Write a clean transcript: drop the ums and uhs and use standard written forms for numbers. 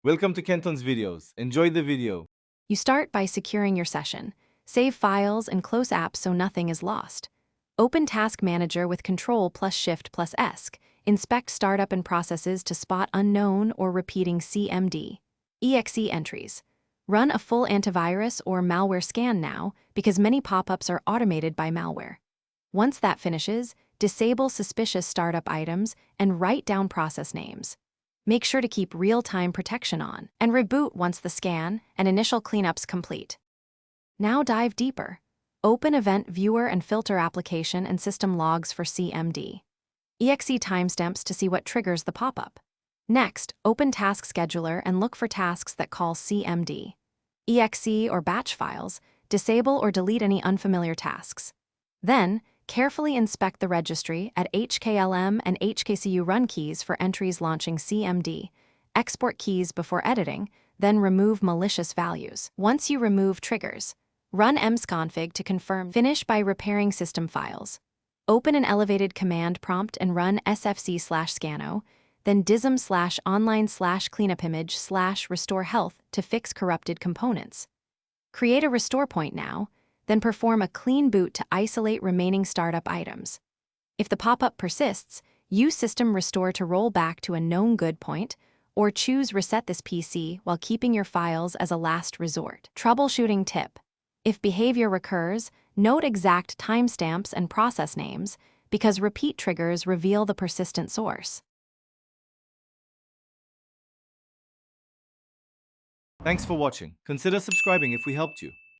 Welcome to Kenton's videos. Enjoy the video. You start by securing your session. Save files and close apps so nothing is lost. Open Task Manager with Ctrl+Shift+ESC. Inspect startup and processes to spot unknown or repeating CMD. EXE entries. Run a full antivirus or malware scan now because many pop-ups are automated by malware. Once that finishes, disable suspicious startup items and write down process names. Make sure to keep real-time protection on and reboot once the scan and initial cleanup's complete. Now dive deeper. Open Event Viewer and filter application and system logs for CMD. EXE timestamps to see what triggers the pop-up. Next, open Task Scheduler and look for tasks that call CMD. EXE or batch files, disable or delete any unfamiliar tasks. Then, carefully inspect the registry at HKLM and HKCU run keys for entries launching CMD. Export keys before editing, then remove malicious values. Once you remove triggers, run msconfig to confirm. Finish by repairing system files. Open an elevated command prompt and run sfc/scano, then dism/online/cleanupimage/restore health to fix corrupted components. Create a restore point now, then perform a clean boot to isolate remaining startup items. If the pop-up persists, use System Restore to roll back to a known good point, or choose Reset this PC while keeping your files as a last resort. Troubleshooting tip. If behavior recurs, note exact timestamps and process names, because repeat triggers reveal the persistent source. Thanks for watching. Consider subscribing if we helped you.